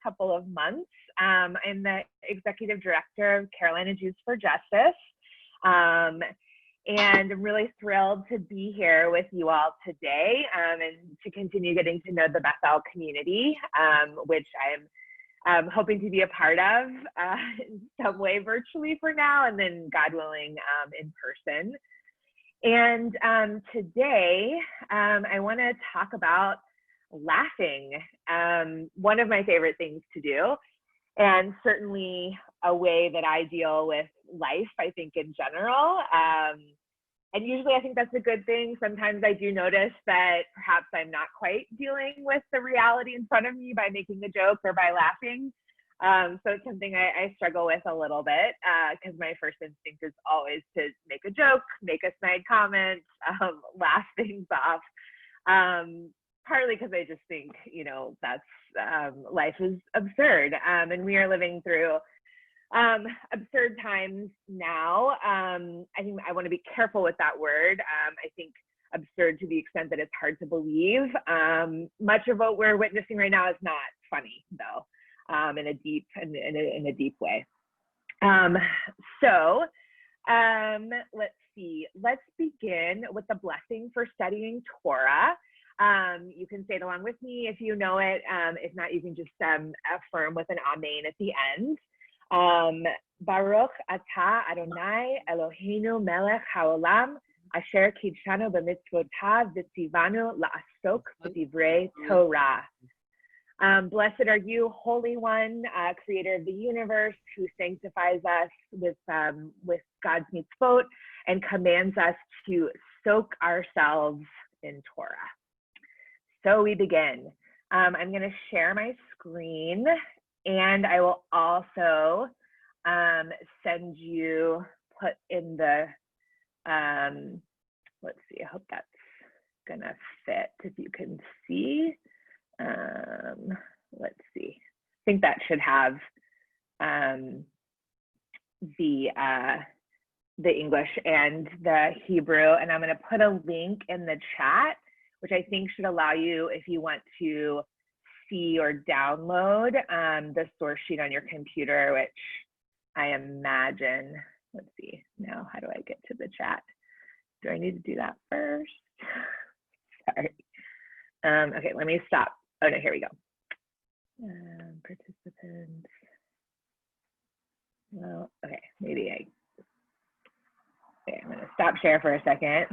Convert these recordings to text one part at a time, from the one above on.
couple of months. I'm the executive director of Carolina Jews for Justice. And I'm really thrilled to be here with you all today and to continue getting to know the Bethel community, which I'm hoping to be a part of in some way virtually for now, and then God willing in person. And today I want to talk about laughing, one of my favorite things to do, and certainly a way that I deal with life, I think, in general. And usually I think that's a good thing. Sometimes I do notice that perhaps I'm not quite dealing with the reality in front of me by making a joke or by laughing. So it's something I struggle with a little bit because my first instinct is always to make a joke, make a snide comment, laugh things off. Partly because I just think, you know, that's life is absurd, and we are living through absurd times now. I think I want to be careful with that word. I think absurd to the extent that it's hard to believe. Much of what we're witnessing right now is not funny, though, in a deep way. So let's see. Let's begin with the blessing for studying Torah. You can say it along with me if you know it. If not, you can just affirm with an amen at the end. Baruch atah Adonai Eloheinu melech haolam asher kidshanu b'mitzvotav v'tzivanu la'asok b'divrei Torah. Blessed are you, Holy One, Creator of the universe, who sanctifies us with God's mitzvot and commands us to soak ourselves in Torah. So we begin. I'm going to share my screen, and I will also send you, put in the, let's see, I hope that's going to fit if you can see. Let's see. I think that should have the English and the Hebrew, and I'm going to put a link in the chat, which I think should allow you, if you want to see or download the source sheet on your computer, which I imagine, let's see, now how do I get to the chat? Do I need to do that first? Sorry. Okay, let me stop. Oh no, here we go. Participants. Well, okay, maybe okay, I'm gonna stop share for a second,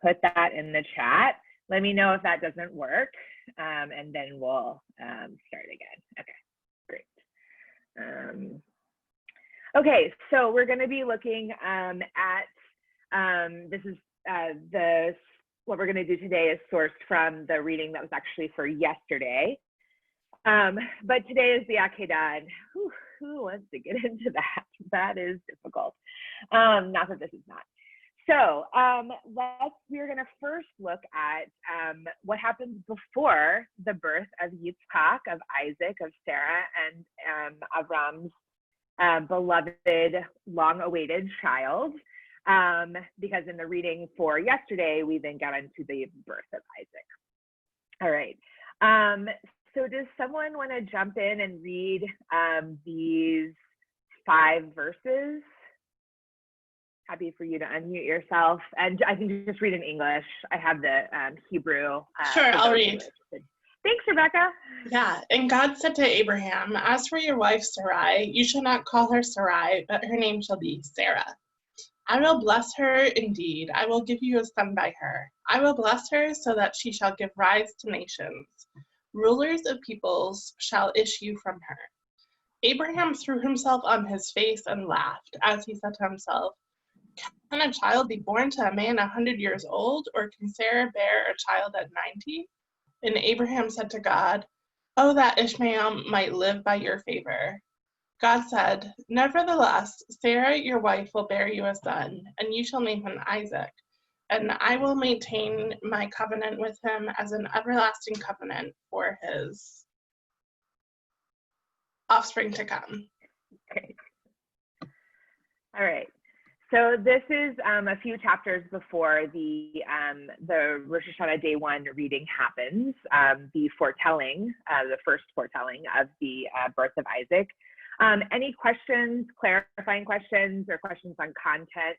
put that in the chat. Let me know if that doesn't work, and then we'll start again. Okay, great. Okay, so we're going to be looking at, this is what we're going to do today is sourced from the reading that was actually for yesterday. But today is the Akedah, and who wants to get into that? That is difficult. Not that this is not. So we're going to first look at what happens before the birth of Yitzchak, of Isaac, of Sarah, and Avram's beloved, long-awaited child, because in the reading for yesterday, we then got into the birth of Isaac. All right. So does someone want to jump in and read these 5 verses? Happy for you to unmute yourself, and I can just read in English. I have the Hebrew. Sure, I'll read. Thanks, Rebecca. Yeah, and God said to Abraham, "As for your wife Sarai, you shall not call her Sarai, but her name shall be Sarah. I will bless her indeed. I will give you a son by her. I will bless her so that she shall give rise to nations. Rulers of peoples shall issue from her." Abraham threw himself on his face and laughed, as he said to himself, "Can a child be born to a man 100 years old, or can Sarah bear a child at 90? And Abraham said to God, "Oh, that Ishmael might live by your favor." God said, "Nevertheless, Sarah your wife will bear you a son, and you shall name him Isaac, and I will maintain my covenant with him as an everlasting covenant for his offspring to come." Great. All right. So this is a few chapters before the Rosh Hashanah Day 1 reading happens, the foretelling, the first foretelling of the birth of Isaac. Any questions, clarifying questions, or questions on content,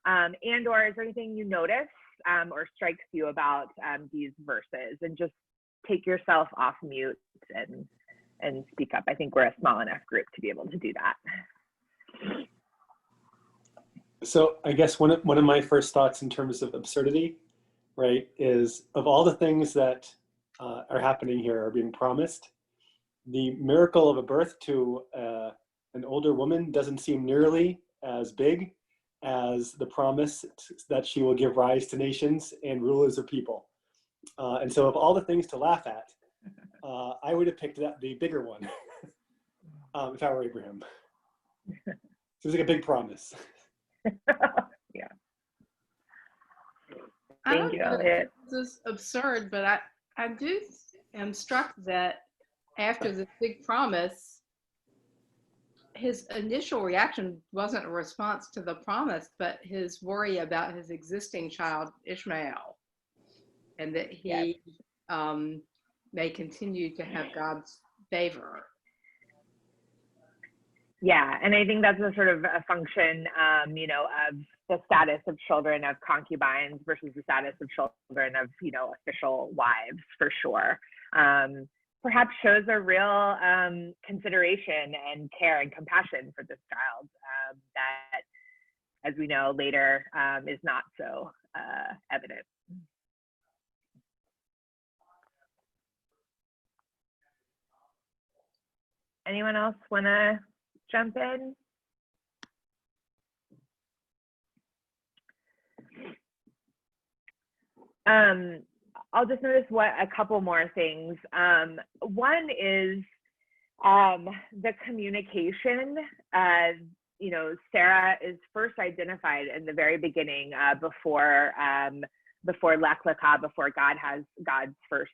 and or is there anything you notice or strikes you about these verses? And just take yourself off mute and speak up. I think we're a small enough group to be able to do that. So I guess one of my first thoughts in terms of absurdity, right, is of all the things that are happening here are being promised, the miracle of a birth to an older woman doesn't seem nearly as big as the promise that she will give rise to nations and rulers of people. And so of all the things to laugh at, I would have picked the bigger one if I were Abraham. Seems like a big promise. Yeah. I Thank don't you, know if Elliot. this is absurd, but I am struck that after this big promise, his initial reaction wasn't a response to the promise, but his worry about his existing child, Ishmael, and that he may continue to have God's favor. Yeah, and I think that's a sort of a function, of the status of children of concubines versus the status of children of, official wives, for sure. Perhaps shows a real consideration and care and compassion for this child that, as we know later, is not so evident. Anyone else want to jump in? I'll just notice a couple more things. One is the communication. Sarah is first identified in the very beginning before Lech Lecha, before God has God's first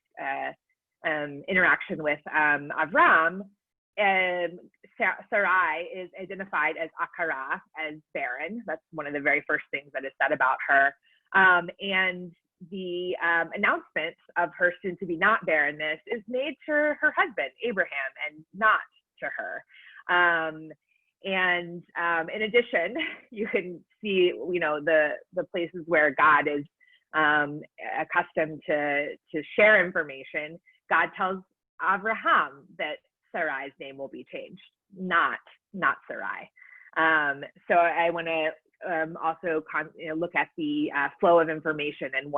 interaction with Avram. Sarai is identified as Akara, as barren. That's one of the very first things that is said about her. And the announcement of her soon-to-be not barrenness is made to her husband, Abraham, and not to her. And in addition, you can see, the places where God is accustomed to share information. God tells Abraham that Sarai's name will be changed, not Sarai. So I want to also look at the flow of information and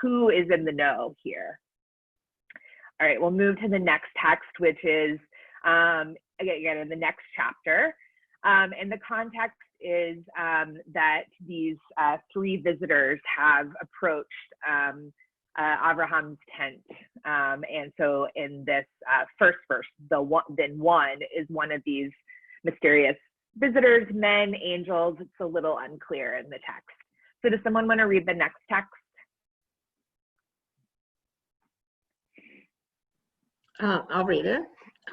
who is in the know here. All right, we'll move to the next text, which is again in the next chapter. And the context is that these three visitors have approached Abraham's tent. And so in this first verse, one is one of these mysterious visitors, men, angels. It's a little unclear in the text. So does someone want to read the next text? I'll read it.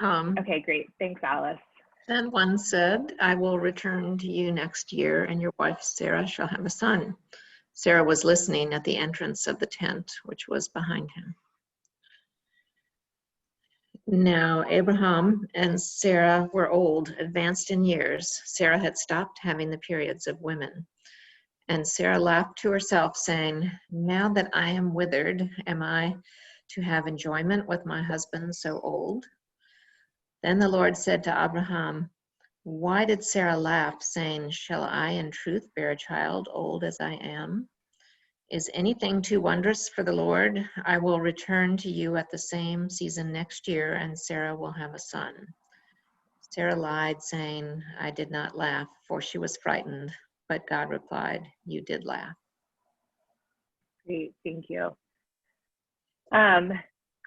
Okay, great. Thanks, Alice. Then one said, I will return to you next year, and your wife Sarah shall have a son. Sarah was listening at the entrance of the tent, which was behind him. Now Abraham and Sarah were old, advanced in years. Sarah had stopped having the periods of women. And Sarah laughed to herself, saying, now that I am withered, am I to have enjoyment with my husband so old? Then the Lord said to Abraham, why did Sarah laugh, saying, shall I in truth bear a child, old as I am? Is anything too wondrous for the Lord? I will return to you at the same season next year, and Sarah will have a son. Sarah lied, saying, I did not laugh, for she was frightened. But God replied, you did laugh. Great, thank you.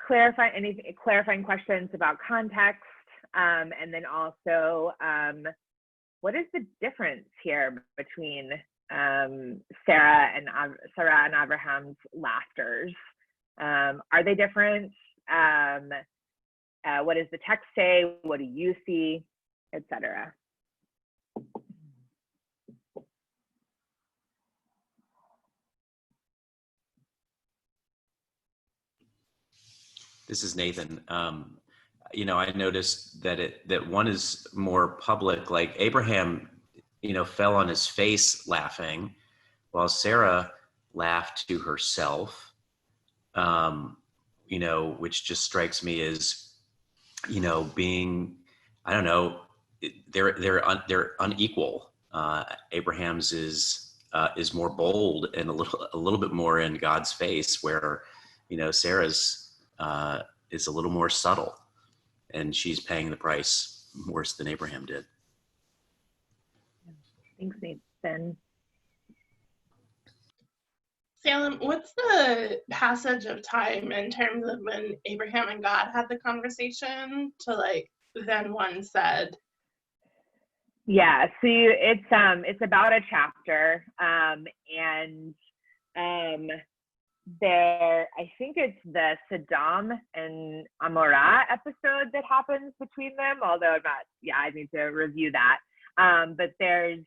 Clarifying questions about context, and then also, what is the difference here between Sarah and Abraham's laughters? Are they different? What does the text say? What do you see, etc.? This is Nathan. I noticed that one is more public, like Abraham, fell on his face laughing, while Sarah laughed to herself, which just strikes me as, being, I don't know, they're unequal. Abraham's is more bold and a little bit more in God's face, where, Sarah's is a little more subtle, and she's paying the price worse than Abraham did. Thanks, Nathan. Salem, what's the passage of time in terms of when Abraham and God had the conversation to then one said? Yeah, so it's about a chapter, and I think it's the Sodom and Amorah episode that happens between them, although I need to review that. But there's,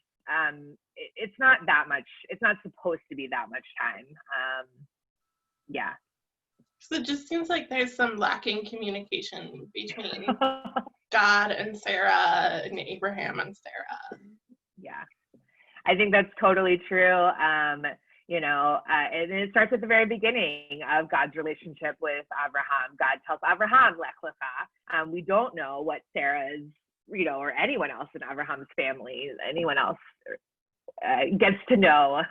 it's not that much, it's not supposed to be that much time. Yeah. So it just seems like there's some lacking communication between God and Sarah and Abraham and Sarah. Yeah, I think that's totally true. And it starts at the very beginning of God's relationship with Abraham. God tells Abraham, Lech Lecha. We don't know what Sarah's, or anyone else in Abraham's family, anyone else gets to know.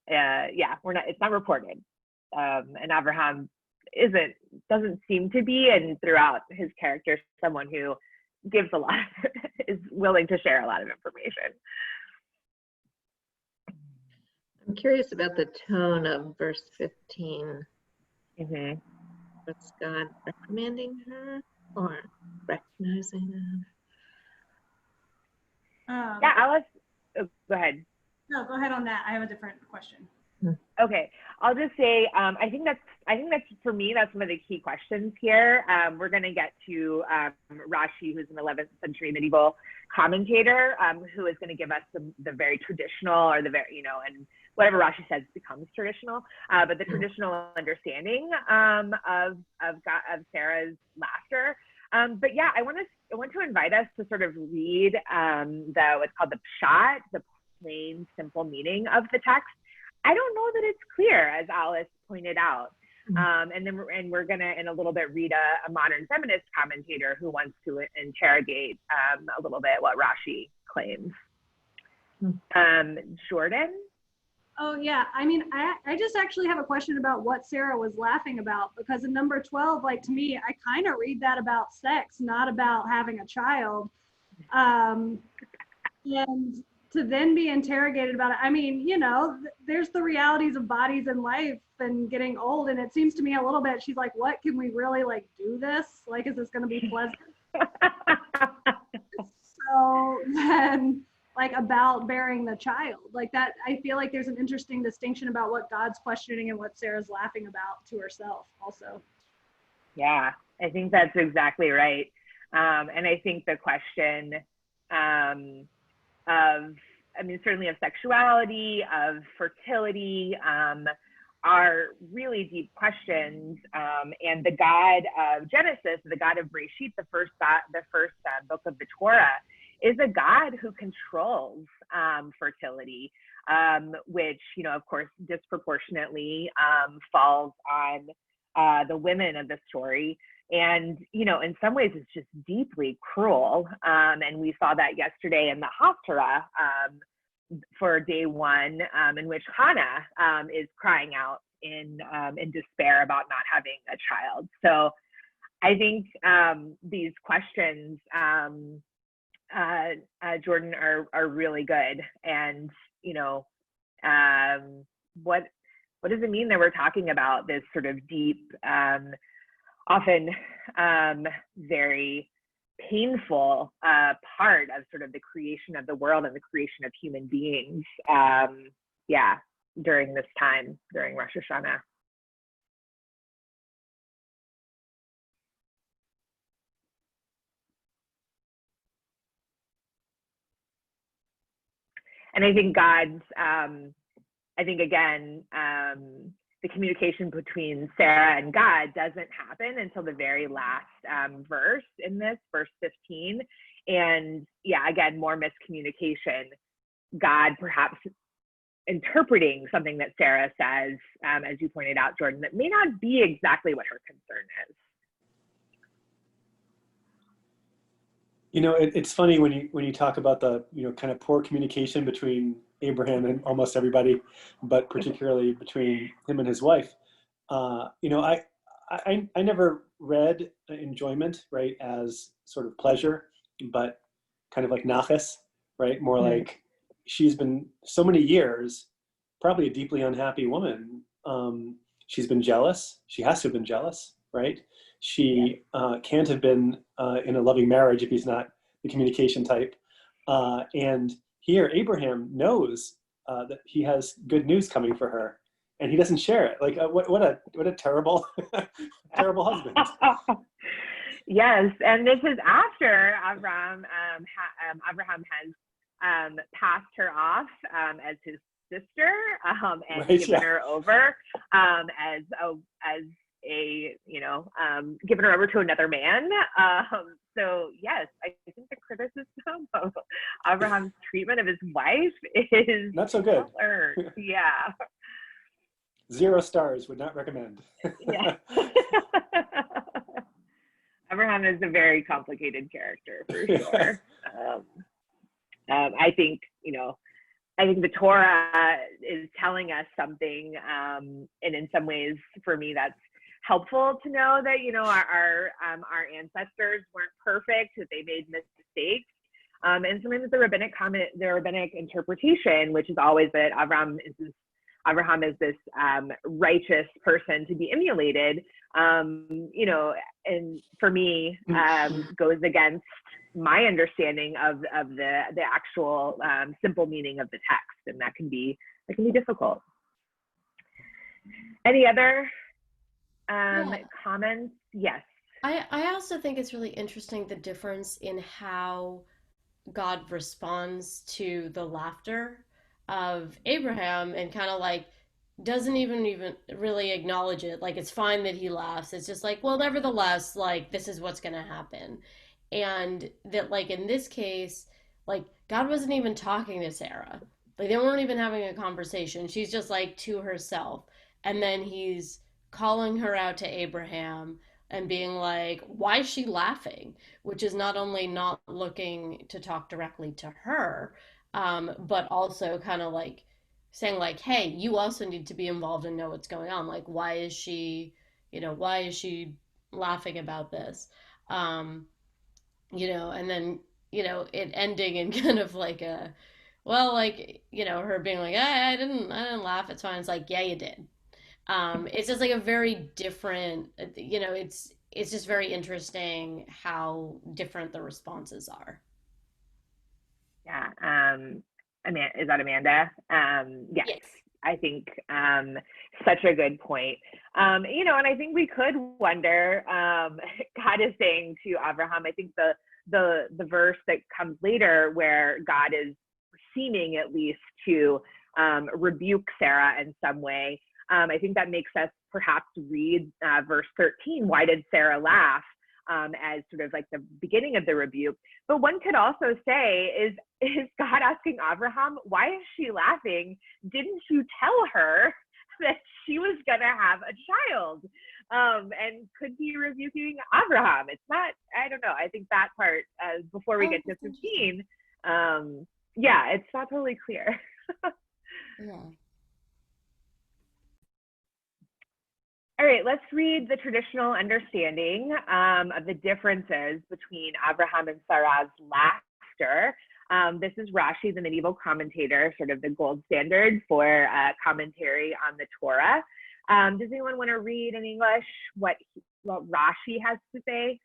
It's not reported. And Abraham doesn't seem to be, and throughout his character, someone who gives a lot, is willing to share a lot of information. I'm curious about the tone of verse 15. Mm-hmm. Was God reprimanding her or recognizing her? Yeah, Alice, go ahead. No, go ahead on that. I have a different question. Okay, I'll just say, I think that's for me, that's one of the key questions here. We're going to get to Rashi, who's an 11th century medieval commentator, who is going to give us the very traditional, or the very, and whatever Rashi says becomes traditional, but the traditional understanding of Sarah's laughter. But yeah, I want to invite us to sort of read what's called the pshat, the plain, simple meaning of the text. I don't know that it's clear, as Alice pointed out. And we're gonna, in a little bit, read a modern feminist commentator who wants to interrogate a little bit what Rashi claims. Jordan? Oh yeah, I mean, I just actually have a question about what Sarah was laughing about, because in number 12, to me, I kind of read that about sex, not about having a child. And to then be interrogated about it, I mean, there's the realities of bodies and life and getting old, and it seems to me a little bit, she's like, what, can we really do this? Is this gonna be pleasant? So then, about bearing the child, that, I feel like there's an interesting distinction about what God's questioning and what Sarah's laughing about to herself also. Yeah, I think that's exactly right. And I think the question certainly of sexuality, of fertility, are really deep questions. And the God of Genesis, the God of Bereshit, the first book of the Torah, is a God who controls fertility, which, of course, disproportionately falls on the women of the story. And, in some ways, it's just deeply cruel. And we saw that yesterday in the Haftarah for day one, in which Hannah is crying out in despair about not having a child. So I think these questions, Jordan, are really good. And, what does it mean that we're talking about this sort of deep, often very painful part of sort of the creation of the world and the creation of human beings, during this time, during Rosh Hashanah. And I think God's, again, the communication between Sarah and God doesn't happen until the very last verse in this, verse 15. And yeah, again, more miscommunication. God perhaps interpreting something that Sarah says, as you pointed out, Jordan, that may not be exactly what her concern is. You know, it's funny when you talk about the, you know, kind of poor communication between Abraham and almost everybody, but particularly between him and his wife. You know, I never read enjoyment, right, as sort of pleasure, but kind of like nachas, right? More like she's been so many years, probably a deeply unhappy woman. She's been jealous. She has to have been jealous, right? She can't have been in a loving marriage if he's not the communication type. And here, Abraham knows that he has good news coming for her, and he doesn't share it. Like, what a terrible, terrible husband. Yes, and this is after Abraham has passed her off as his sister and given her over as a given her over to another man. So yes, I think the criticism of Abraham's treatment of his wife is not so good. Well earned. Yeah. 0 stars, would not recommend. Yeah. Abraham is a very complicated character for sure. I think the Torah is telling us something, and in some ways, for me, that's helpful to know that our ancestors weren't perfect, that they made mistakes, and sometimes the rabbinic interpretation, which is always that Abraham is this righteous person to be emulated, and for me goes against my understanding of the actual simple meaning of the text, and that can be difficult. Any other comments? Yes. I also think it's really interesting the difference in how God responds to the laughter of Abraham, and kind of like doesn't even really acknowledge it. Like, it's fine that he laughs. It's just like, well, nevertheless, like, this is what's going to happen. And that, like, in this case, like, God wasn't even talking to Sarah. Like, they weren't even having a conversation. She's just like to herself. And then he's calling her out to Abraham and being like, why is she laughing? Which is not only not looking to talk directly to her, but also kind of like saying like, hey, you also need to be involved and know what's going on. Like, why is she laughing about this? And then, it ending in kind of like a, well, like, her being like, I didn't laugh. It's fine. It's like, yeah, you did. It's just like a very different, it's just very interesting how different the responses are. Yeah. Is that Amanda? Yes. I think such a good point. And I think we could wonder, God is saying to Abraham, I think the verse that comes later where God is seeming at least to rebuke Sarah in some way, I think that makes us perhaps read verse 13, why did Sarah laugh, as sort of like the beginning of the rebuke. But one could also say, is God asking Abraham, why is she laughing? Didn't you tell her that she was going to have a child? And could he rebuking Abraham? It's not, I don't know. I think that part, before we get to 15, it's not totally clear. Yeah. All right, let's read the traditional understanding of the differences between Abraham and Sarah's laughter. This is Rashi, the medieval commentator, sort of the gold standard for commentary on the Torah. Does anyone want to read in English what Rashi has to say?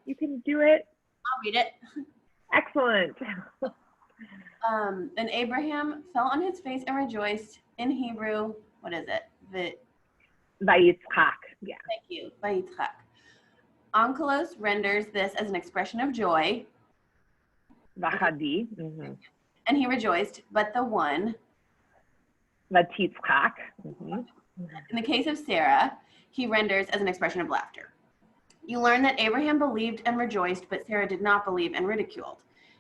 You can do it. I'll read it. Excellent. Then Abraham fell on his face and rejoiced. In Hebrew, what is it? Vayitzchak. Yeah. Thank you. Vayitzchak. Onkelos renders this as an expression of joy. Vachadi. Mm-hmm. And he rejoiced, but the one. Vatitzchak. Mm-hmm. In the case of Sarah, he renders as an expression of laughter. You learn that Abraham believed and rejoiced, but Sarah did not believe and ridiculed.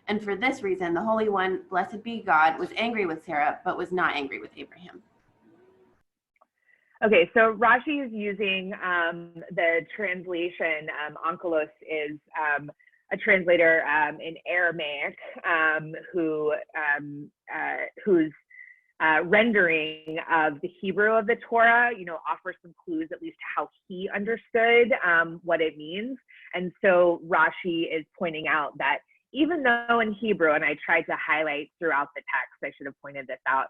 And for this reason, the Holy One, blessed be God, was angry with Sarah, but was not angry with Abraham. Okay, so Rashi is using the translation. Onkelos is a translator in Aramaic whose rendering of the Hebrew of the Torah, offers some clues at least to how he understood what it means. And so Rashi is pointing out that even though in Hebrew, and I tried to highlight throughout the text, I should have pointed this out,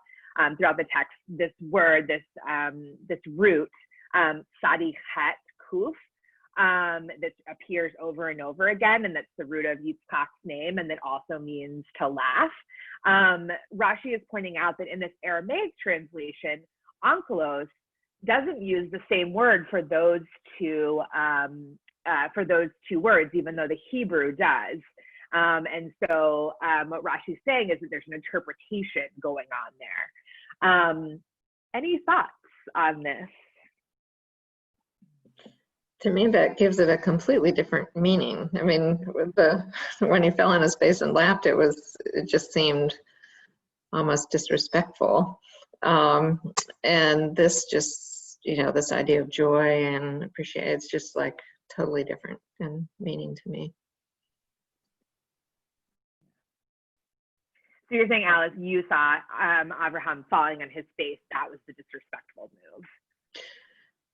throughout the text, this word, this root, sadichet kuf, that appears over and over again, and that's the root of Yitzchak's name, and that also means to laugh. Rashi is pointing out that in this Aramaic translation, onkelos doesn't use the same word for those two words, even though the Hebrew does. And so what Rashi's saying is that there's an interpretation going on there. Any thoughts on this? To me, that gives it a completely different meaning. I mean, when he fell on his face and laughed, it just seemed almost disrespectful. And this just, this idea of joy and appreciation, it's just like totally different in meaning to me. So you're saying, Alice, you saw Abraham falling on his face. That was the disrespectful move.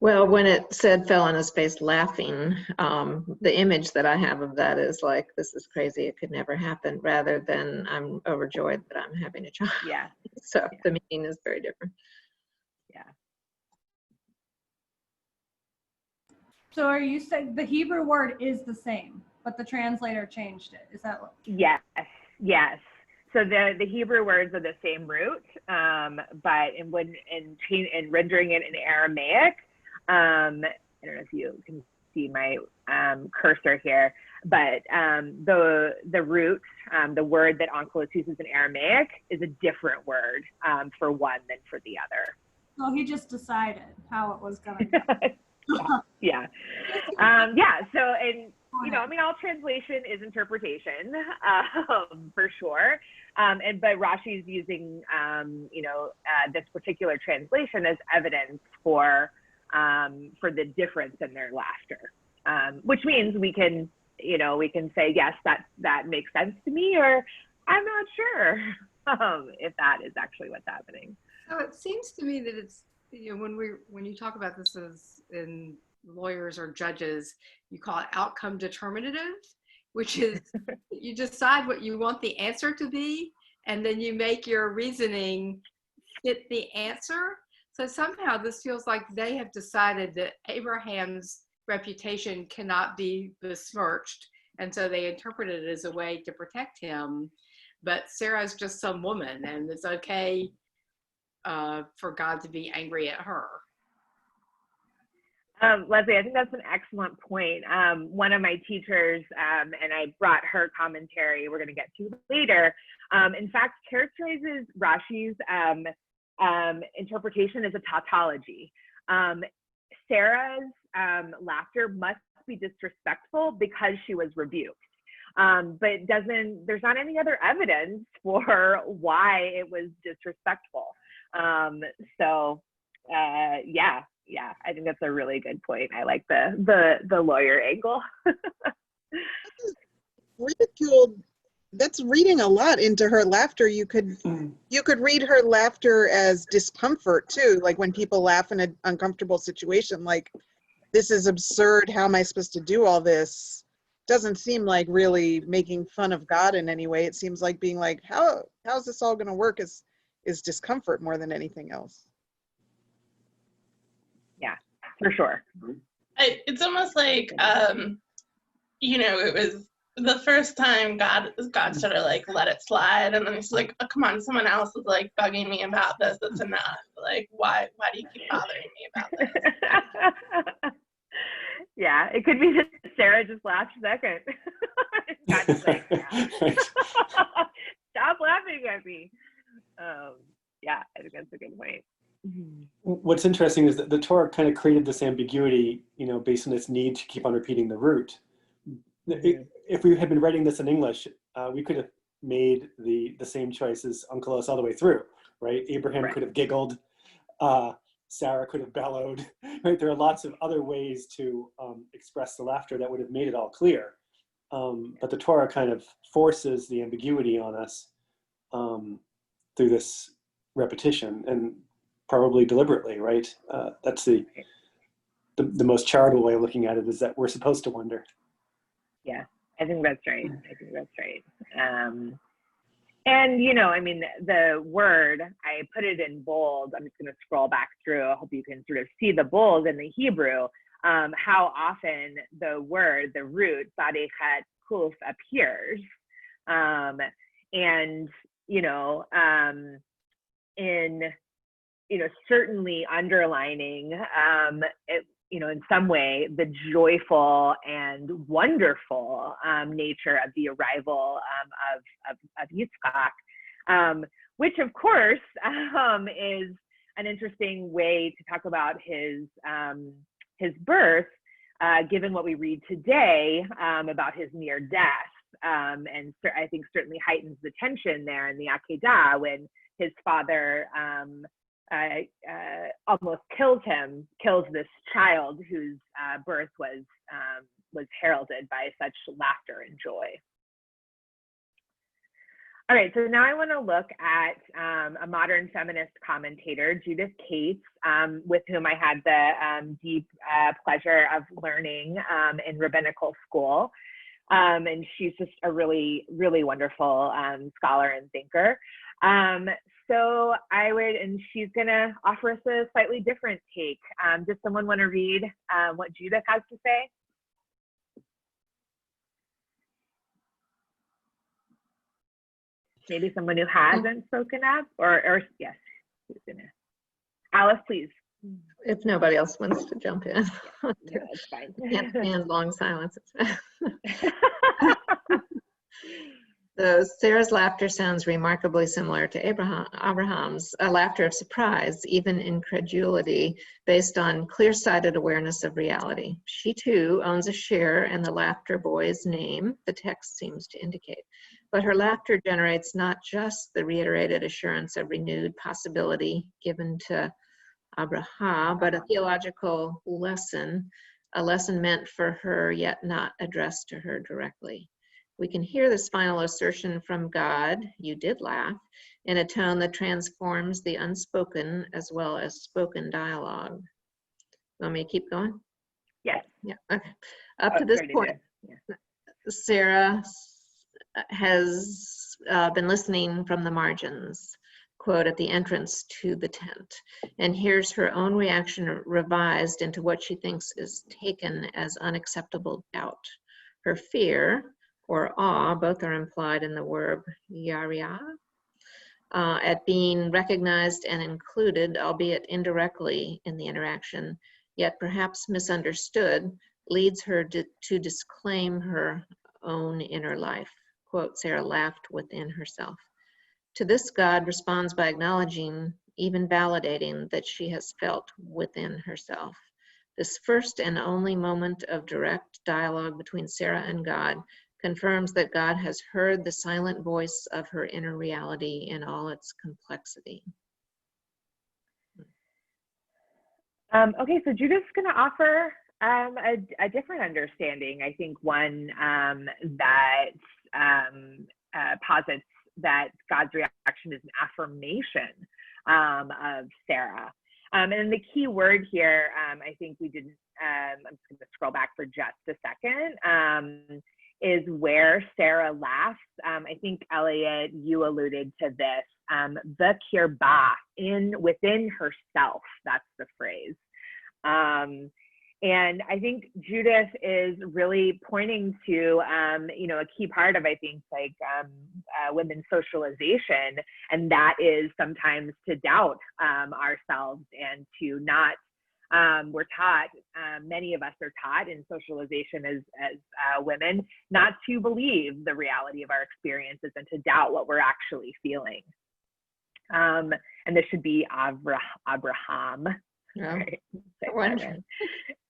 Well, when it said fell on his face laughing, the image that I have of that is like, this is crazy, it could never happen, rather than I'm overjoyed that I'm having a child. Yeah. So yeah. The meaning is very different. Yeah. So are you saying the Hebrew word is the same, but the translator changed it? Is that what? Yes. So the Hebrew words are the same root, but in rendering it in Aramaic, I don't know if you can see my cursor here, but the root, the word that onkelos uses in Aramaic, is a different word for one than for the other. So he just decided how it was going to go. Yeah. So, and all translation is interpretation, for sure. But Rashi's using, this particular translation as evidence for the difference in their laughter, which means we can say, yes, that makes sense to me, or I'm not sure if that is actually what's happening. So it seems to me that it's, when you talk about this as in lawyers or judges, you call it outcome determinative, which is you decide what you want the answer to be, and then you make your reasoning fit the answer. So somehow this feels like they have decided that Abraham's reputation cannot be besmirched, and so they interpret it as a way to protect him. But Sarah's just some woman, and it's okay for God to be angry at her. Leslie, I think that's an excellent point. One of my teachers, and I brought her commentary we're going to get to later, in fact, characterizes Rashi's interpretation as a tautology. Sarah's laughter must be disrespectful because she was rebuked. But there's not any other evidence for why it was disrespectful. Yeah, I think that's a really good point. I like the lawyer angle. Ridiculed. That's reading a lot into her laughter. You could read her laughter as discomfort too, like when people laugh in an uncomfortable situation, like, this is absurd, how am I supposed to do all this? Doesn't seem like really making fun of God in any way. It seems like being like, how's this all going to work is discomfort more than anything else. Yeah, for sure. It's almost like, it was the first time God sort of like let it slide, and then he's like, oh, come on, someone else is like bugging me about this. That's enough. Like, why do you keep bothering me about this? Yeah, it could be that Sarah just laughed second. God is like, yeah. what's interesting is that the Torah kind of created this ambiguity, based on its need to keep on repeating the root. If we had been writing this in English, we could have made the same choice as Unkelos all the way through, right? Abraham could have giggled, Sarah could have bellowed, right? There are lots of other ways to express the laughter that would have made it all clear. But the Torah kind of forces the ambiguity on us through this repetition, and probably deliberately, right? That's the most charitable way of looking at it, is that we're supposed to wonder. Yeah, I think that's right. And, the word, I put it in bold. I'm just going to scroll back through. I hope you can sort of see the bold in the Hebrew, how often the word, the root, Sadechet Kuf, appears. Certainly underlining, in some way, the joyful and wonderful nature of the arrival of Yitzchak, which of course is an interesting way to talk about his birth, given what we read today about his near death, and I think certainly heightens the tension there in the Akedah when his father almost kills this child whose birth was heralded by such laughter and joy. All right, so now I want to look at a modern feminist commentator, Judith Case, with whom I had the deep pleasure of learning in rabbinical school. And she's just a really, really wonderful scholar and thinker. And she's gonna offer us a slightly different take. Does someone want to read what Judith has to say? Maybe someone who hasn't spoken up, or yes, who's gonna? Alice, please. If nobody else wants to jump in. No, it's fine. Can't stand long silences. So Sarah's laughter sounds remarkably similar to Abraham's, a laughter of surprise, even incredulity, based on clear-sighted awareness of reality. She too owns a share in the laughter boy's name, the text seems to indicate. But her laughter generates not just the reiterated assurance of renewed possibility given to Abraham, but a theological lesson, a lesson meant for her yet not addressed to her directly. We can hear this final assertion from God, you did laugh, in a tone that transforms the unspoken as well as spoken dialogue. Want me to keep going? Yes. Yeah, okay. Up to this point, Sarah has been listening from the margins, quote, at the entrance to the tent, and hears her own reaction revised into what she thinks is taken as unacceptable doubt. Her fear, or awe, both are implied in the verb yaria, at being recognized and included, albeit indirectly in the interaction, yet perhaps misunderstood, leads her to disclaim her own inner life. Quote, Sarah laughed within herself. To this, God responds by acknowledging, even validating, that she has felt within herself. This first and only moment of direct dialogue between Sarah and God confirms that God has heard the silent voice of her inner reality in all its complexity. Okay, so Judith's going to offer a different understanding, I think one that posits that God's reaction is an affirmation of Sarah. And the key word here, I think we didn't, I'm just going to scroll back for just a second, is where Sarah laughs. I think, Elliot, you alluded to this, the kirbah, within herself, that's the phrase. And I think Judith is really pointing to, a key part of, I think, women's socialization, and that is sometimes to doubt ourselves and to not, we're taught, many of us are taught in socialization as women, not to believe the reality of our experiences and to doubt what we're actually feeling. And this should be Abraham. No. Right. I wonder.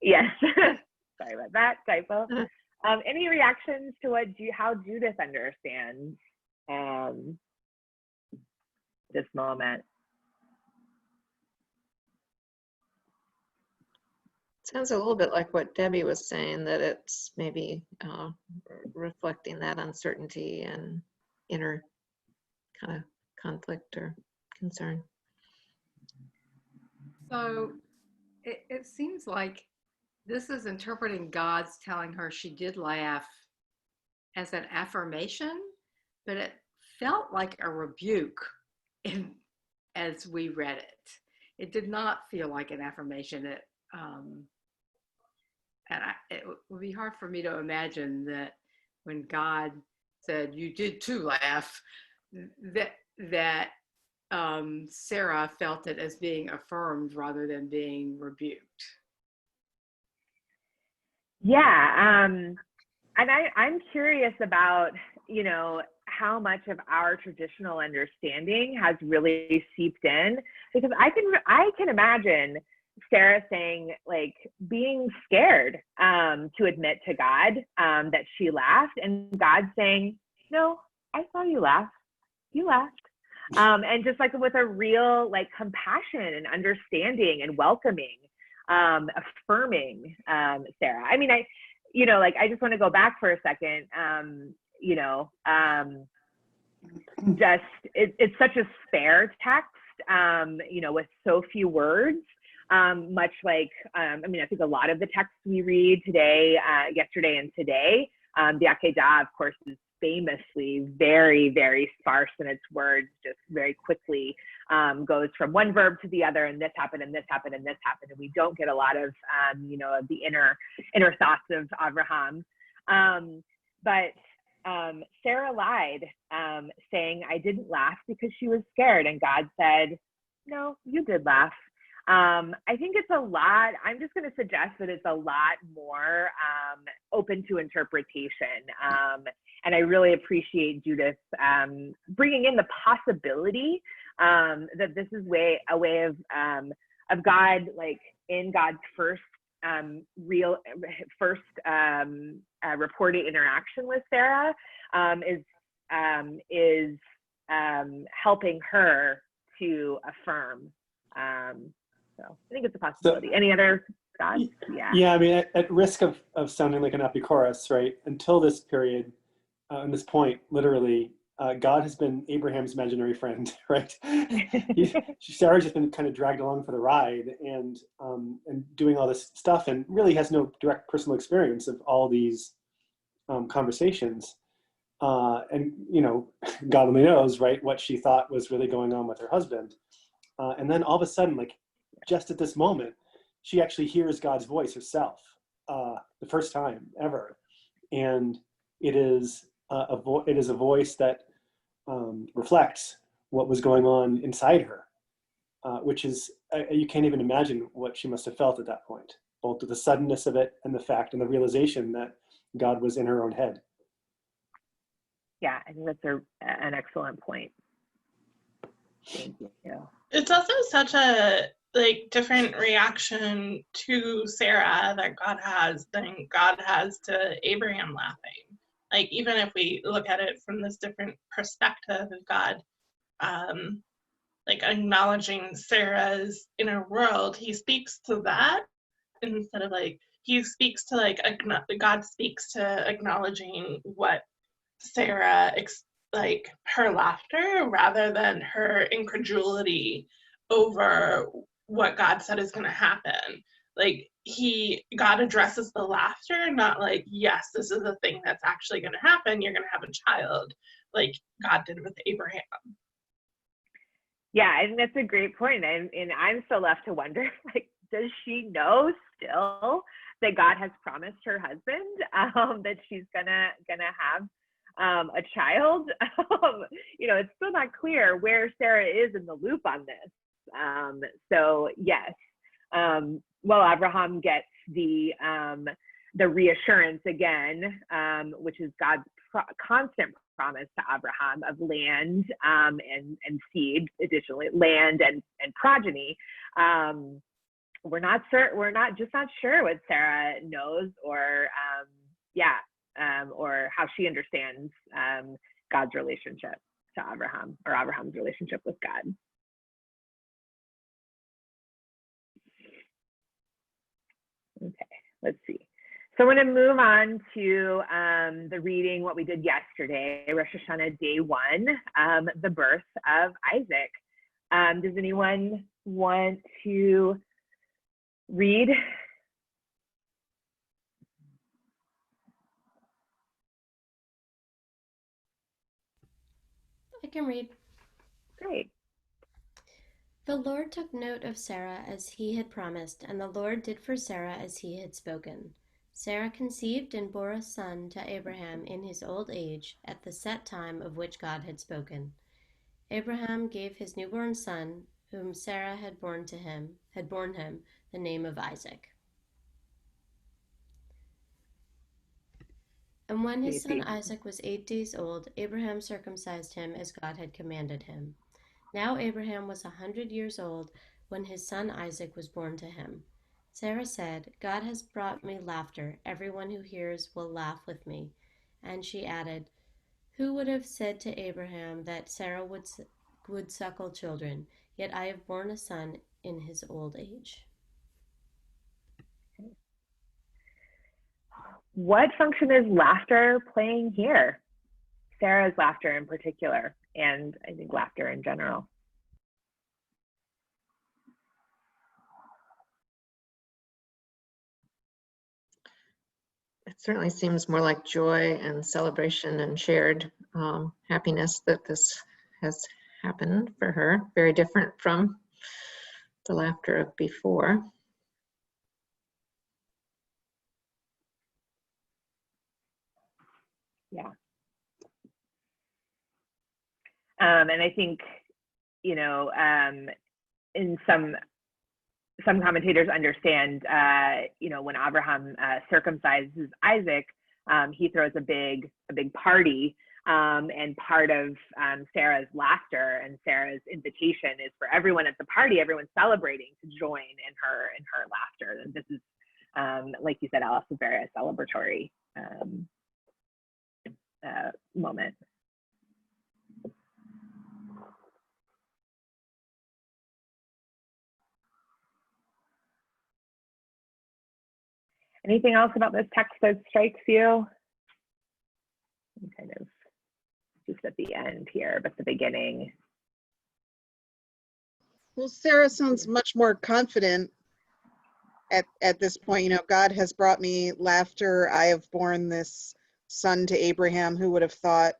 Yes. Sorry about that typo. Any reactions to how Judith understands this moment? Sounds a little bit like what Debbie was saying, that it's maybe reflecting that uncertainty and inner kind of conflict or concern. So it seems like this is interpreting God's telling her she did laugh as an affirmation, but it felt like a rebuke as we read it. It did not feel like an affirmation. It would be hard for me to imagine that when God said, "You did too laugh," that Sarah felt it as being affirmed rather than being rebuked. Yeah, and I'm curious about, how much of our traditional understanding has really seeped in, because I can imagine Sarah saying, like, being scared to admit to God that she laughed, and God saying, "No, I saw you laugh. You laughed." And just like with a real like compassion and understanding and welcoming, affirming Sarah. I mean, I just want to go back for a second. It's such a spare text, with so few words. Much like, I think a lot of the texts we read today, yesterday and today, the Akedah, of course, is famously very, very sparse in its words, just very quickly goes from one verb to the other, and this happened, and this happened, and this happened, and we don't get a lot of, of the inner thoughts of Abraham. But Sarah lied, saying, "I didn't laugh," because she was scared, and God said, "No, you did laugh." I think it's a lot. I'm just going to suggest that it's a lot more open to interpretation. And I really appreciate Judith bringing in the possibility that this is a way of God, like in God's first reported interaction with Sarah, is helping her to affirm. So I think it's a possibility. Any other thoughts? Yeah, I mean, at risk of sounding like an epicurus, right? Until this period, and this point, literally, God has been Abraham's imaginary friend, right? Sarah's just been kind of dragged along for the ride and doing all this stuff, and really has no direct personal experience of all these conversations. And God only knows, right, what she thought was really going on with her husband. And then all of a sudden, like just at this moment, she actually hears God's voice herself, the first time ever, and it is a voice that reflects what was going on inside her, which is you can't even imagine what she must have felt at that point, both the suddenness of it and the fact and the realization that God was in her own head. Yeah, I think that's an excellent point. Thank you. It's also such a different reaction to Sarah that God has than God has to Abraham laughing. Like, even if we look at it from this different perspective of God, acknowledging Sarah's inner world, he speaks to that instead of God speaks to acknowledging what Sarah, her laughter, rather than her incredulity over what God said is going to happen. God addresses the laughter, not yes, this is the thing that's actually going to happen. You're going to have a child, like God did with Abraham. Yeah, I think that's a great point. And I'm still left to wonder, does she know still that God has promised her husband that she's gonna have a child? It's still not clear where Sarah is in the loop on this. So yes, Abraham gets the reassurance again, which is God's constant promise to Abraham of land and seed, additionally land and progeny. we're not sure. We're not sure what Sarah knows, or or how she understands God's relationship to Abraham, or Abraham's relationship with God. Okay, let's see. So I'm going to move on to the reading, what we did yesterday, Rosh Hashanah day 1, the birth of Isaac. Does anyone want to read? I can read. Great. The Lord took note of Sarah as he had promised, and the Lord did for Sarah as he had spoken. Sarah conceived and bore a son to Abraham in his old age, at the set time of which God had spoken. Abraham gave his newborn son, whom Sarah had borne him, the name of Isaac. And when his son Isaac was 8 days old, Abraham circumcised him as God had commanded him. Now Abraham was 100 years old when his son Isaac was born to him. Sarah said, God has brought me laughter. Everyone who hears will laugh with me. And she added, who would have said to Abraham that Sarah would suckle children? Yet I have borne a son in his old age. What function is laughter playing here? Sarah's laughter in particular, and I think laughter in general. It certainly seems more like joy and celebration and shared happiness that this has happened for her. Very different from the laughter of before. Yeah. And I think, you know, in some commentators understand, you know, when Abraham circumcises Isaac, he throws a big party, and part of Sarah's laughter and Sarah's invitation is for everyone at the party, everyone celebrating, to join in her laughter. And this is, like you said, Alice, a very celebratory moment. Anything else about this text that strikes you? I'm kind of just at the end here, but the beginning. Well, Sarah sounds much more confident at this point. You know, God has brought me laughter. I have borne this son to Abraham. Who would have thought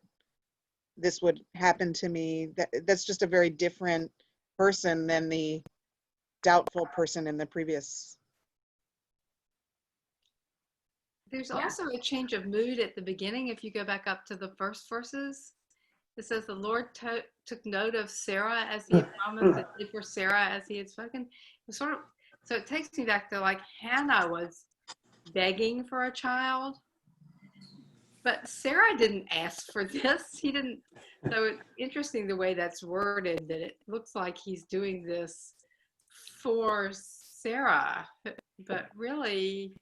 this would happen to me? That's just a very different person than the doubtful person in the previous. There's also a change of mood at the beginning. If you go back up to the first verses, it says the Lord took note of Sarah as he had promised, and did for Sarah as he had spoken. It was sort of, so it takes me back to like Hannah was begging for a child, but Sarah didn't ask for this. He didn't. So it's interesting the way that's worded, that it looks like he's doing this for Sarah, but really,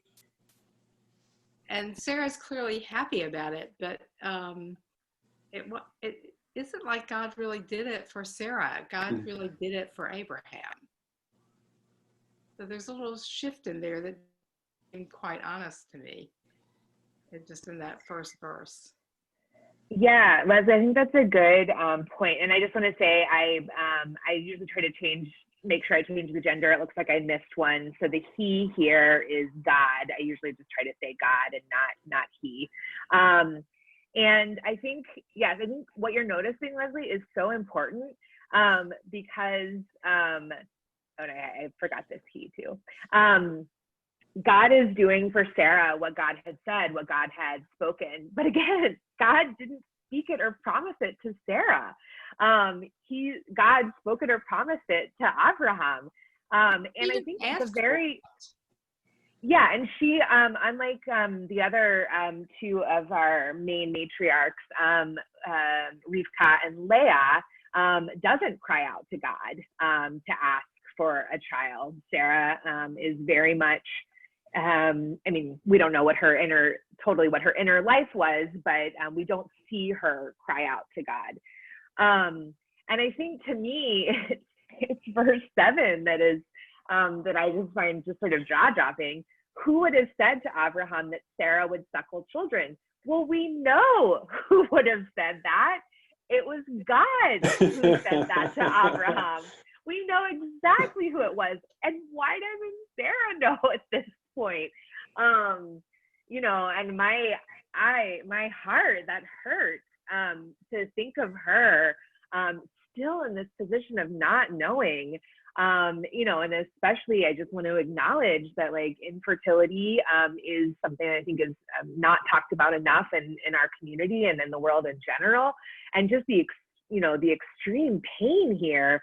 and Sarah's clearly happy about it, but it isn't like God really did it for Sarah. God really did it for Abraham. So there's a little shift in there that seemed quite honest to me, just in that first verse. Yeah, Leslie, I think that's a good point. And I just want to say, I usually try to make sure I change the gender. It looks like I missed one. So the he here is God. I usually just try to say God and not he. And I think, yes, I think what you're noticing, Leslie, is so important, because, I forgot this he too. God is doing for Sarah what God had said, what God had spoken. But again, God didn't speak it or promise it to Sarah. God spoke it or promised it to Abraham. And I think it's a very, and she, unlike the other two of our main matriarchs, Rivka and Leah, doesn't cry out to God to ask for a child. Sarah is very much, I mean, we don't know what her inner life was, but we don't see her cry out to God. And I think to me, it's verse 7 that is, that I just find just sort of jaw-dropping. Who would have said to Abraham that Sarah would suckle children? Well, we know who would have said that. It was God who said that to Abraham. We know exactly who it was. And why doesn't Sarah know at this point? You know, and my heart, that hurts to think of her still in this position of not knowing. You know, and especially I just want to acknowledge that like infertility is something I think is not talked about enough in our community and in the world in general, and just the extreme pain here,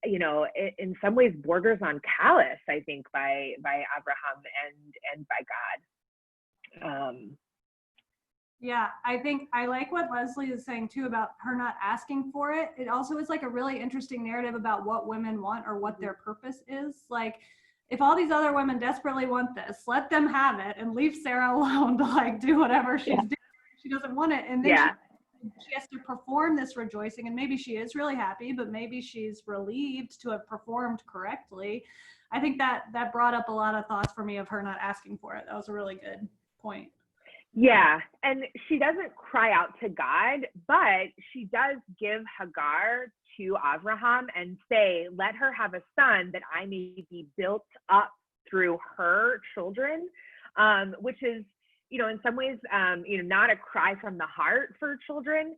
you know, in some ways borders on callous, I think, by Abraham and by God. Yeah, I think I like what Leslie is saying too about her not asking for it. It also is like a really interesting narrative about what women want or what their purpose is. Like, if all these other women desperately want this, let them have it and leave Sarah alone to like do whatever she's doing. She doesn't want it. And then she has to perform this rejoicing, and maybe she is really happy, but maybe she's relieved to have performed correctly. I think that brought up a lot of thoughts for me of her not asking for it. That was a really good point. Yeah, and she doesn't cry out to God, but she does give Hagar to Abraham and say, let her have a son that I may be built up through her children, which is, you know, in some ways, you know, not a cry from the heart for children.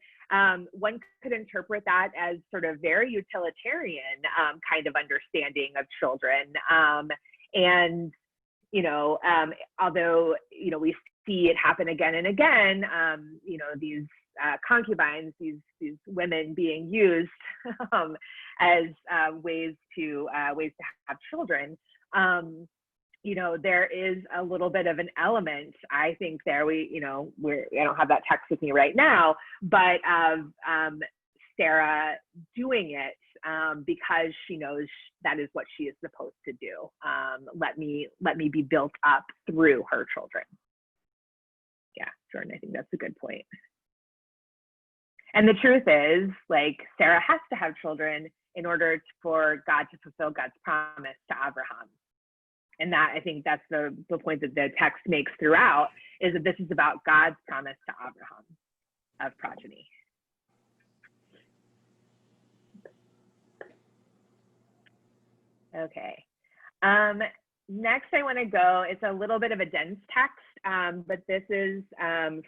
One could interpret that as sort of very utilitarian kind of understanding of children. And, you know, although, you know, we see it happen again and again, you know, these concubines, these women being used as ways to have children. You know, there is a little bit of an element, I think, there. I don't have that text with me right now, but Sarah doing it because she knows that is what she is supposed to do. Let me be built up through her children. Yeah, Jordan, I think that's a good point. And the truth is, like, Sarah has to have children in order for God to fulfill God's promise to Abraham. And that, I think that's the point that the text makes throughout, is that this is about God's promise to Abraham of progeny. Okay. Next, I want to go, it's a little bit of a dense text, but this is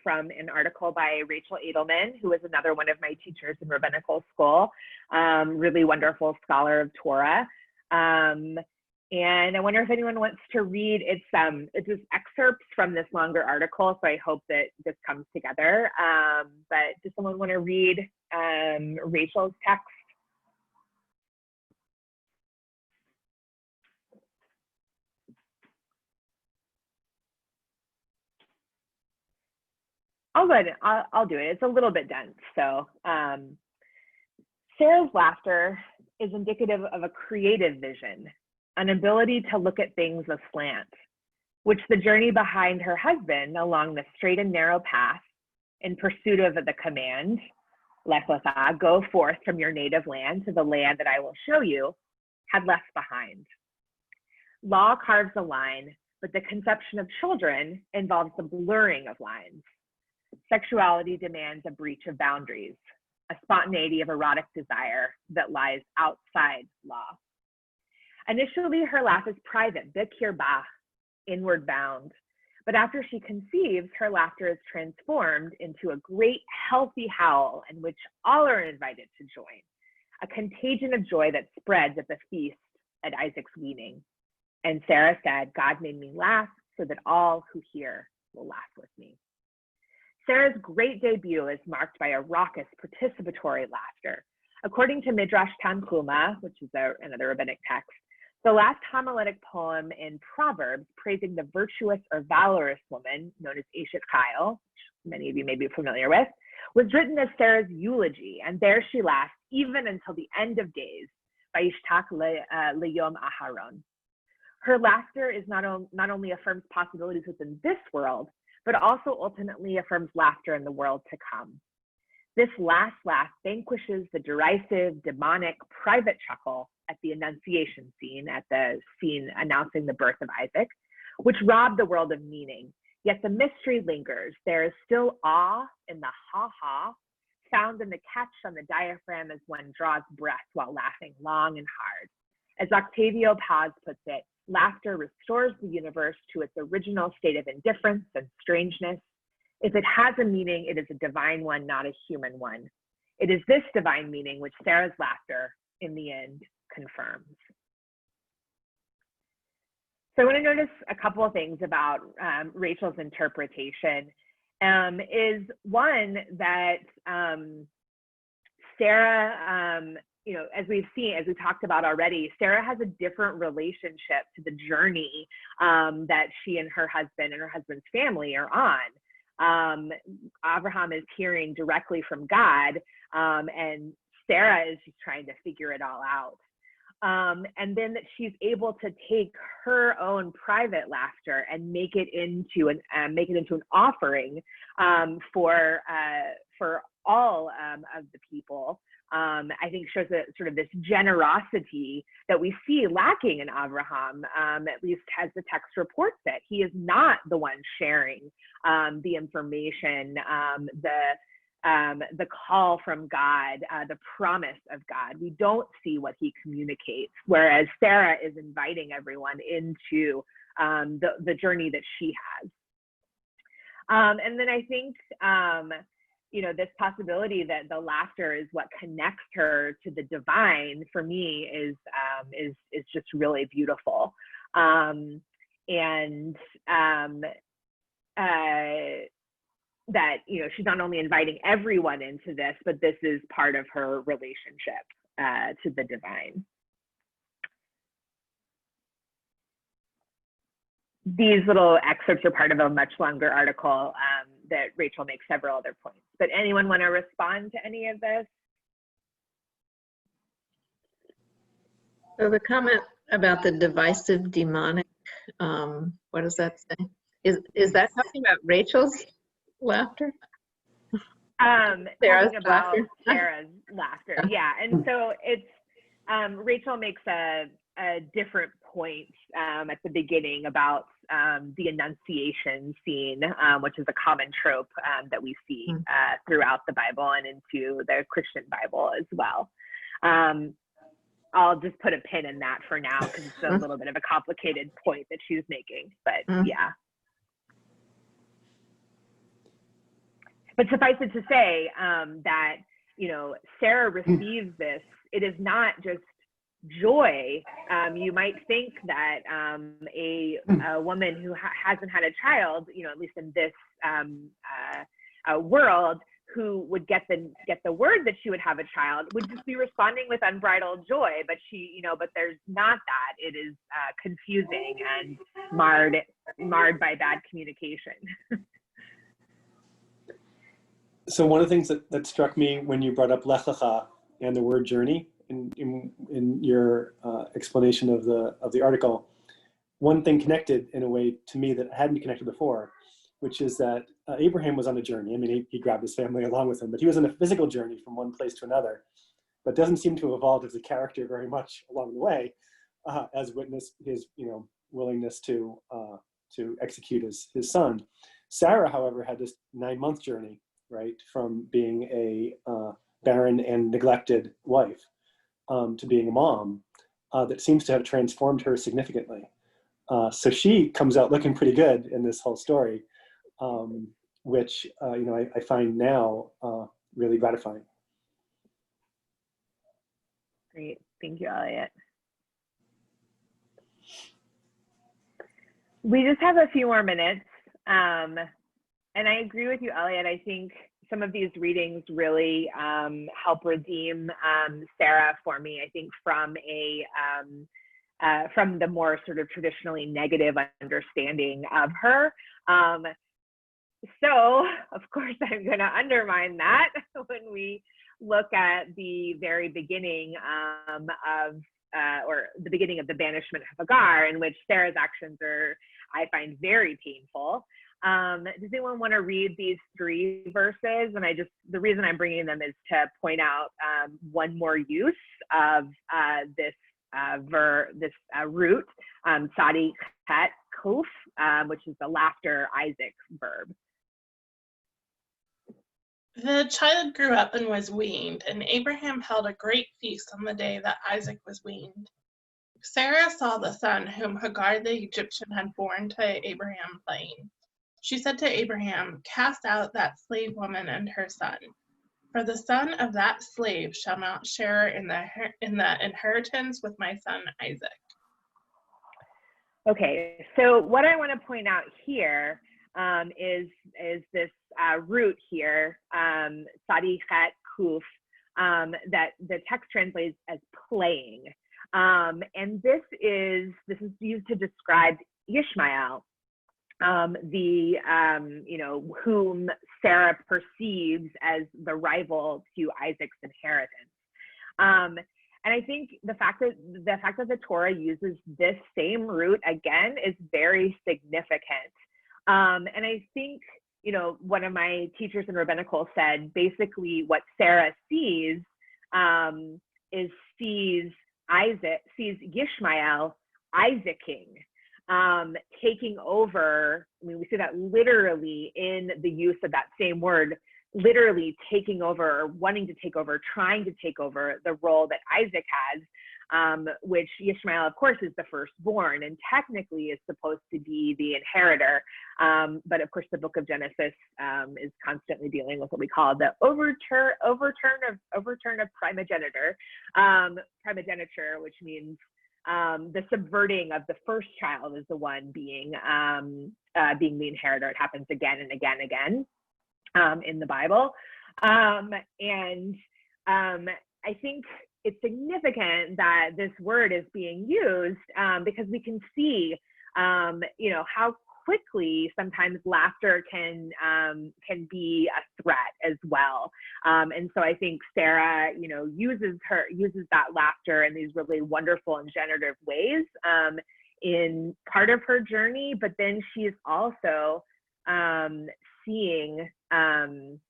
from an article by Rachel Edelman, who is another one of my teachers in rabbinical school, really wonderful scholar of Torah. And I wonder if anyone wants to read, it's just excerpts from this longer article, so I hope that this comes together. But does someone want to read Rachel's text? I'll go ahead, I'll do it. It's a little bit dense. So Sarah's laughter is indicative of a creative vision, an ability to look at things aslant, which the journey behind her husband along the straight and narrow path in pursuit of the command, Lech Lecha, go forth from your native land to the land that I will show you, had left behind. Law carves a line, but the conception of children involves the blurring of lines. Sexuality demands a breach of boundaries, a spontaneity of erotic desire that lies outside law. Initially, her laugh is private, bikirba, inward bound. But after she conceives, her laughter is transformed into a great healthy howl in which all are invited to join, a contagion of joy that spreads at the feast at Isaac's weaning. And Sarah said, God made me laugh so that all who hear will laugh with me. Sarah's great debut is marked by a raucous, participatory laughter. According to Midrash Tanchuma, which is another rabbinic text, the last homiletic poem in Proverbs praising the virtuous or valorous woman, known as Eshet Chayil, which many of you may be familiar with, was written as Sarah's eulogy, and there she laughed even until the end of days, Vayishtak leyom aharon. Her laughter is not only affirms possibilities within this world, but also ultimately affirms laughter in the world to come. This last laugh vanquishes the derisive, demonic, private chuckle at the Annunciation Scene, at the scene announcing the birth of Isaac, which robbed the world of meaning. Yet the mystery lingers. There is still awe in the ha-ha, found in the catch on the diaphragm as one draws breath while laughing long and hard. As Octavio Paz puts it, laughter restores the universe to its original state of indifference and strangeness. If it has a meaning, it is a divine one, not a human one. It is this divine meaning which Sarah's laughter, in the end, confirms. So I want to notice a couple of things about Rachel's interpretation. Is one that Sarah, as we've seen, as we talked about already, Sarah has a different relationship to the journey that she and her husband's family are on. Abraham is hearing directly from God, and Sarah is just trying to figure it all out. And then that she's able to take her own private laughter and make it into an offering for all of the people. I think shows sort of this generosity that we see lacking in Abraham, at least as the text reports it. He is not the one sharing the information, the call from God, the promise of God. We don't see what he communicates, whereas Sarah is inviting everyone into the journey that she has. And then I think, this possibility that the laughter is what connects her to the divine, for me, is just really beautiful. That she's not only inviting everyone into this, but this is part of her relationship to the divine. These little excerpts are part of a much longer article that Rachel makes several other points. But anyone want to respond to any of this? So the comment about the divisive demonic, what does that say? Is that talking about Rachel's laughter? Talking about Sarah's laughter, yeah. And so it's Rachel makes a different point at the beginning about the Annunciation Scene, which is a common trope that we see throughout the Bible and into the Christian Bible as well. I'll just put a pin in that for now because it's a little bit of a complicated point that she's making, but yeah. But suffice it to say that, Sarah receives this. It is not just joy. You might think that a woman who hasn't had a child, at least in this world, who would get the word that she would have a child, would just be responding with unbridled joy. But but there's not that. It is confusing and marred by bad communication. So one of the things that struck me when you brought up Lech Lecha and the word journey in your explanation of the article, one thing connected in a way to me that hadn't connected before, which is that Abraham was on a journey. I mean, he grabbed his family along with him, but he was on a physical journey from one place to another, but doesn't seem to have evolved as a character very much along the way, as witnessed his willingness to execute his son. Sarah, however, had this 9-month journey, right, from being a barren and neglected wife to being a mom that seems to have transformed her significantly. So she comes out looking pretty good in this whole story, which I find now really gratifying. Great, thank you, Elliot. We just have a few more minutes. And I agree with you, Elliot. I think some of these readings really help redeem Sarah for me. I think from the more sort of traditionally negative understanding of her. So, of course, I'm going to undermine that when we look at the very beginning or the beginning of the banishment of Hagar, in which Sarah's actions are, I find, very painful. Does anyone want to read these 3 verses? And the reason I'm bringing them is to point out one more use of this root, sadi chet kuf, which is the laughter Isaac verb. The child grew up and was weaned, and Abraham held a great feast on the day that Isaac was weaned. Sarah saw the son whom Hagar the Egyptian had borne to Abraham playing. She said to Abraham, "Cast out that slave woman and her son, for the son of that slave shall not share in the inheritance with my son Isaac." Okay, so what I want to point out here is this root here, sadi chet kuf, that the text translates as playing, and this is used to describe Ishmael, whom Sarah perceives as the rival to Isaac's inheritance. And I think the fact that the Torah uses this same root again is very significant. And I think, one of my teachers in rabbinical said basically what Sarah sees sees Ishmael Isaacing, taking over. I mean, we see that literally in the use of that same word, literally taking over, or wanting to take over, trying to take over the role that Isaac has, which Ishmael, of course, is the firstborn and technically is supposed to be the inheritor. But of course, the book of Genesis is constantly dealing with what we call the overturn of primogeniture, which means the subverting of the first child is the one being the inheritor. It happens again and again and again in the Bible. And I think it's significant that this word is being used because we can see, how quickly sometimes laughter can be a threat as well. And so I think Sarah, uses that laughter in these really wonderful and generative ways in part of her journey, but then she's also seeing, sorry,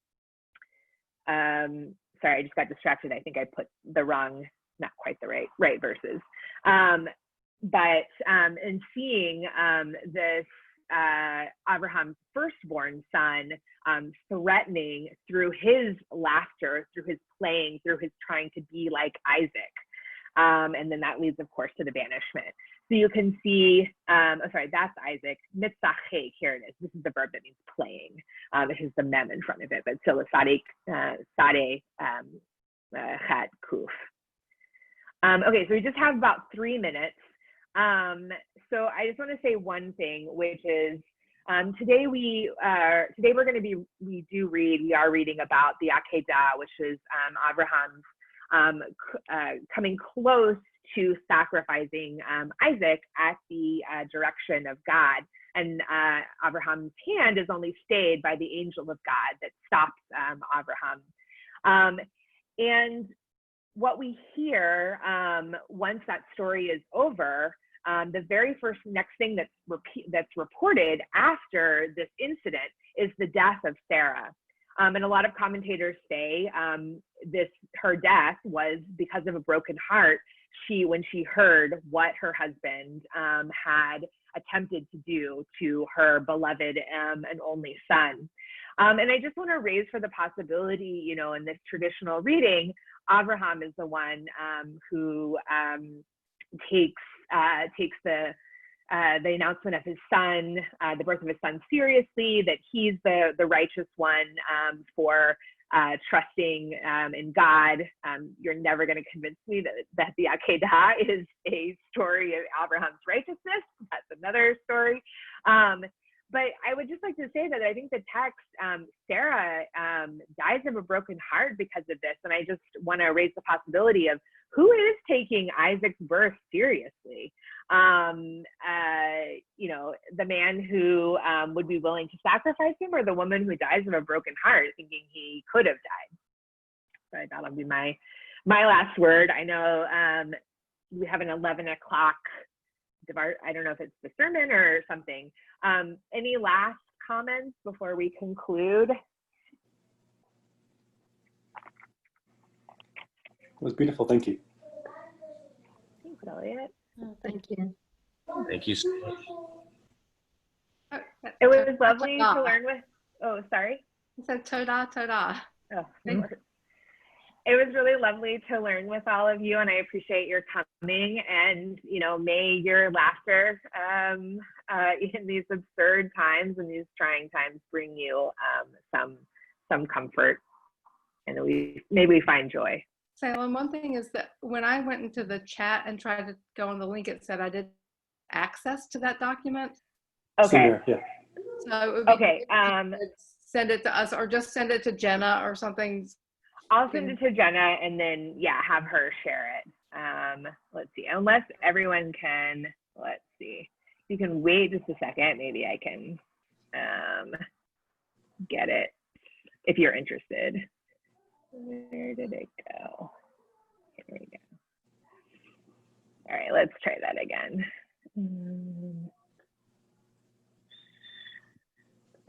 I just got distracted. I think I put the wrong, not quite the right verses. But in seeing this Abraham's firstborn son threatening through his laughter, through his playing, through his trying to be like Isaac. And then that leads, of course, to the banishment. So you can see, that's Isaac. Mitzachek, here it is. This is the verb that means playing. It has the mem in front of it, but still a sade chet kuf. Okay, so we just have about 3 minutes. So I just want to say one thing, which is today we are reading about the Akedah, which is Abraham's coming close to sacrificing Isaac at the direction of God. And Abraham's hand is only stayed by the angel of God that stops Abraham. And what we hear once that story is over, the very first next thing that's reported after this incident is the death of Sarah. And a lot of commentators say her death was because of a broken heart. When she heard what her husband had attempted to do to her beloved and only son. And I just want to raise for the possibility, in this traditional reading, Abraham is the one who takes the announcement of his son, the birth of his son, seriously, that he's the righteous one for trusting in God. You're never going to convince me that the Akedah is a story of Abraham's righteousness. That's another story. But I would just like to say that I think the text, Sarah dies of a broken heart because of this. And I just want to raise the possibility of who is taking Isaac's birth seriously? The man who would be willing to sacrifice him, or the woman who dies of a broken heart thinking he could have So that'll be my last word. I know we have an 11 o'clock. I don't know if it's the sermon or something. Any last comments before we conclude? It was beautiful. Thank you. Thanks, Elliot. Oh, Thank you. Thank you so much. It was lovely to learn with. Oh, sorry. He said toda, toda. Oh, it was really lovely to learn with all of you, and I appreciate your coming. And may your laughter in these absurd times and these trying times bring you some comfort, and maybe we find joy. Salem, one thing is that when I went into the chat and tried to go on the link, it said I did access to that document. Okay. Yeah. So it would be Okay. send it to us, or just send it to Jenna or something. I'll send it to Jenna, and then have her share it. Let's see. Unless everyone can. Let's see. You can wait just a second. Maybe I can get it if you're interested. Where did it go? Here we go. All right, let's try that again.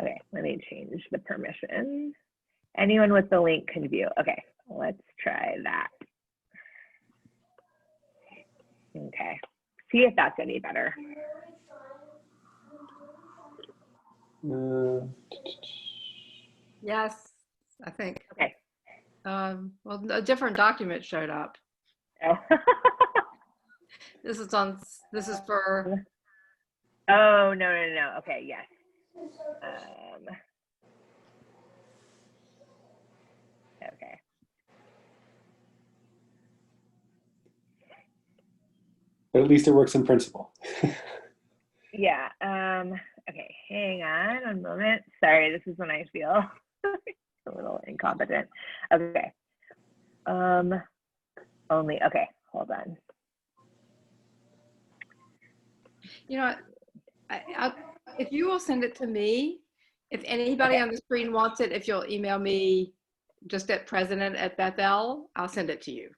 Okay, let me change the permission. Anyone with the link can view. Okay, let's try that. Okay, see if that's any better. Yes, I think. Okay. Well, a different document showed up. Oh. This is for. Oh, no. Okay, yes. Okay. But at least it works in principle. Yeah. Okay, hang on a moment. Sorry, this is when I feel a little incompetent. Okay. Okay, hold on. If you will send it to me, if anybody on the screen wants it, if you'll email me just at president@Bethel, I'll send it to you.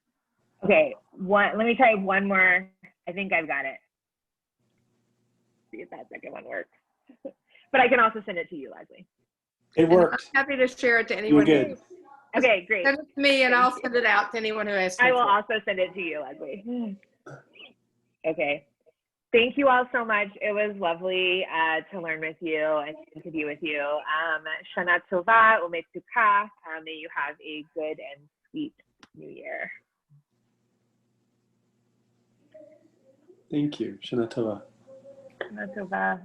Okay, let me try one more. I think I've got it. See if that second one works. But I can also send it to you, Leslie. It worked. I'm happy to share it to anyone. You're good. Okay, great. Send it to me, and I'll send it out to anyone who asks me. I will also send it to you, Leslie. Okay. Thank you all so much. It was lovely to learn with you and to be with you. Shana Tova, Umetuka. May you have a good and sweet new year. Thank you. Shana Tova. Shana Tova.